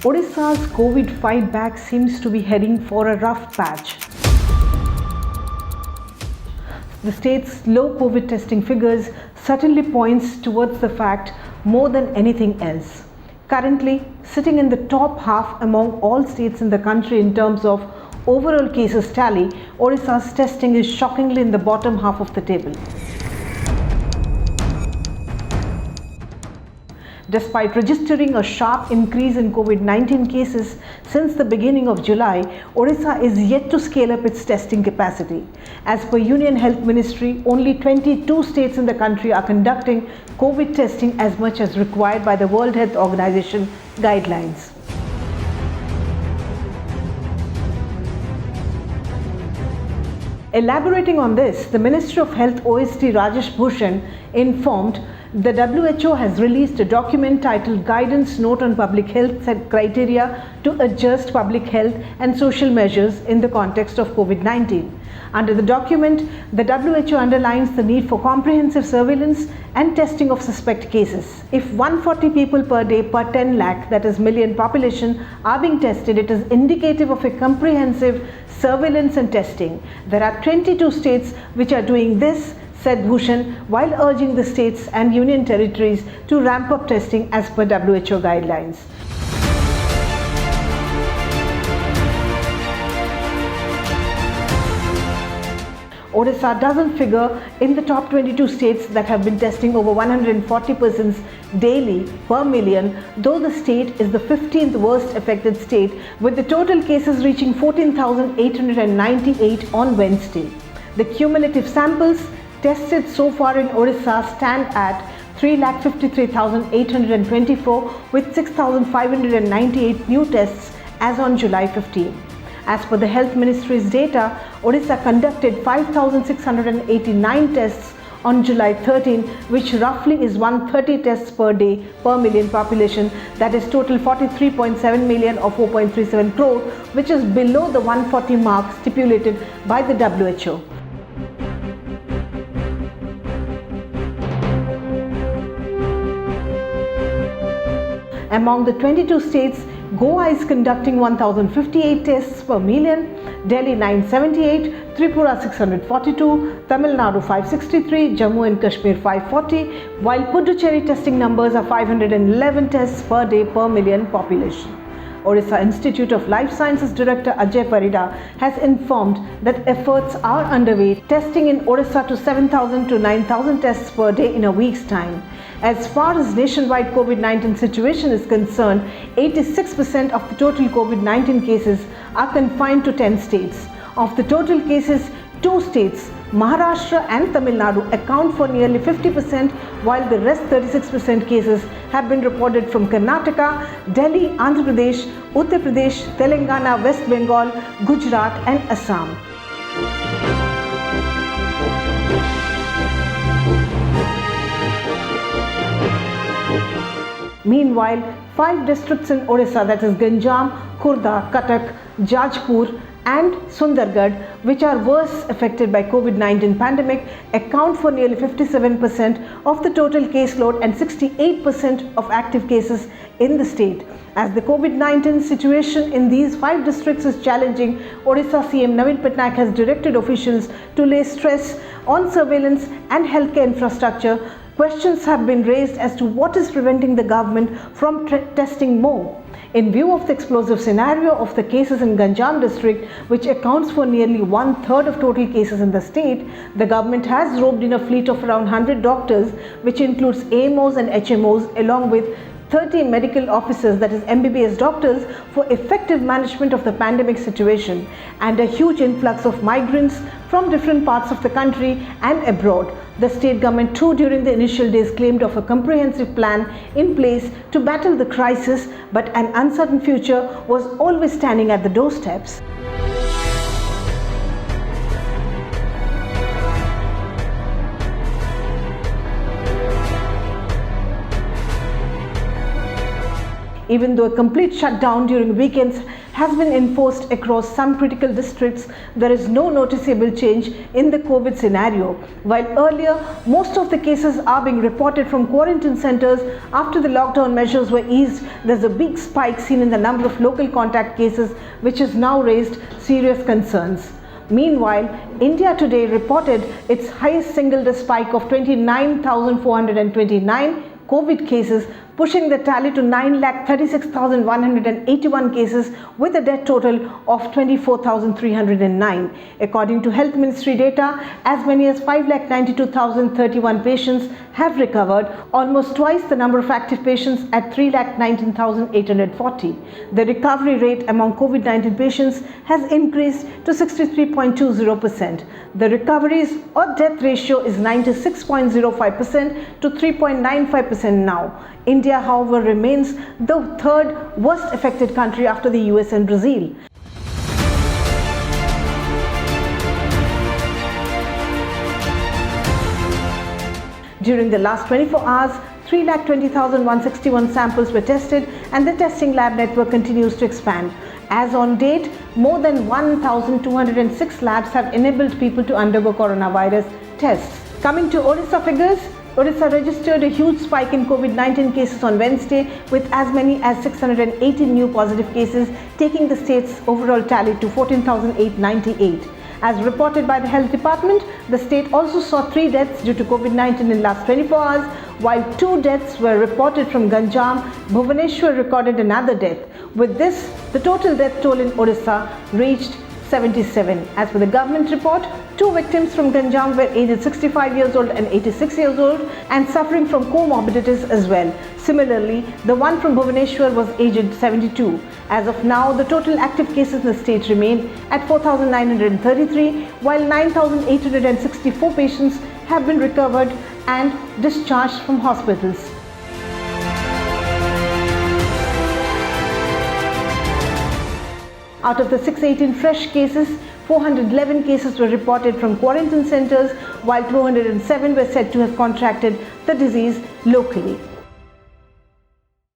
Odisha's COVID fight back seems to be heading for a rough patch. The state's low COVID testing figures certainly points towards the fact more than anything else. Currently, sitting in the top half among all states in the country in terms of overall cases tally, Odisha's testing is shockingly in the bottom half of the table. Despite registering a sharp increase in COVID-19 cases since the beginning of July, Odisha is yet to scale up its testing capacity. As per Union Health Ministry, only 22 states in the country are conducting COVID testing as much as required by the World Health Organization guidelines. Elaborating on this, the Ministry of Health OSD Rajesh Bhushan informed the WHO has released a document titled Guidance Note on Public Health Criteria to Adjust Public Health and Social Measures in the Context of COVID-19. Under the document, the WHO underlines the need for comprehensive surveillance and testing of suspect cases. If 140 people per day per 10 lakh, that is million population, are being tested, it is indicative of a comprehensive surveillance and testing. There are 22 states which are doing this, said Bhushan, while urging the states and union territories to ramp up testing as per WHO guidelines. Odisha doesn't figure in the top 22 states that have been testing over 140 persons daily per million, though the state is the 15th worst affected state, with the total cases reaching 14,898 on Wednesday. The cumulative samples tested so far in Odisha stand at 3,53,824 with 6,598 new tests as on July 15. As per the Health Ministry's data, Odisha conducted 5,689 tests on July 13, which roughly is 130 tests per day per million population, that is total 43.7 million or 4.37 crore, which is below the 140 mark stipulated by the WHO. Among the 22 states, Goa is conducting 1,058 tests per million, Delhi 978, Tripura 642, Tamil Nadu 563, Jammu and Kashmir 540, while Puducherry testing numbers are 511 tests per day per million population. Odisha Institute of Life Sciences Director Ajay Parida has informed that efforts are underway testing in Odisha to 7,000 to 9,000 tests per day in a week's time. As far as nationwide COVID-19 situation is concerned, 86% of the total COVID-19 cases are confined to 10 states. Of the total cases, 2 states, Maharashtra and Tamil Nadu, account for nearly 50%, while the rest 36% cases have been reported from Karnataka, Delhi, Andhra Pradesh, Uttar Pradesh, Telangana, West Bengal, Gujarat and Assam. Meanwhile, 5 districts in Odisha, that is Ganjam, Khurda, Cuttack, Jajpur and Sundargarh, which are worse affected by COVID-19 pandemic, account for nearly 57% of the total caseload and 68% of active cases in the state. As the COVID-19 situation in these 5 districts is challenging, Odisha CM Naveen Patnaik has directed officials to lay stress on surveillance and healthcare infrastructure. Questions have been raised as to what is preventing the government from testing more. In view of the explosive scenario of the cases in Ganjam district, which accounts for nearly 1/3 of total cases in the state, the government has roped in a fleet of around 100 doctors, which includes AMOs and HMOs, along with 30 medical officers, that is MBBS doctors, for effective management of the pandemic situation, and a huge influx of migrants from different parts of the country and abroad. The state government too during the initial days claimed of a comprehensive plan in place to battle the crisis, but an uncertain future was always standing at the doorsteps. Even though a complete shutdown during weekends has been enforced across some critical districts, there is no noticeable change in the COVID scenario. While earlier, most of the cases are being reported from quarantine centers after the lockdown measures were eased, there's a big spike seen in the number of local contact cases, which has now raised serious concerns. Meanwhile, India today reported its highest single-day spike of 29,429 COVID cases, pushing the tally to 9,36,181 cases with a death total of 24,309. According to Health Ministry data, as many as 5,92,031 patients have recovered, almost twice the number of active patients at 3,19,840. The recovery rate among COVID-19 patients has increased to 63.20%. The recoveries or death ratio is 96.05% to 3.95% now. India, however, remains the third worst affected country after the US and Brazil. During the last 24 hours, 3,20,161 samples were tested and the testing lab network continues to expand. As on date, more than 1,206 labs have enabled people to undergo coronavirus tests. Coming to Odisha figures, Odisha registered a huge spike in COVID-19 cases on Wednesday with as many as 680 new positive cases, taking the state's overall tally to 14,898. As reported by the Health Department, the state also saw 3 deaths due to COVID-19 in the last 24 hours, while 2 deaths were reported from Ganjam. Bhubaneswar recorded another death. With this, the total death toll in Odisha reached 77. As per the government report, 2 victims from Ganjam were aged 65 years old and 86 years old and suffering from comorbidities as well. Similarly, the one from Bhubaneswar was aged 72. As of now, the total active cases in the state remain at 4,933, while 9,864 patients have been recovered and discharged from hospitals. Out of the 618 fresh cases, 411 cases were reported from quarantine centers, while 207 were said to have contracted the disease locally.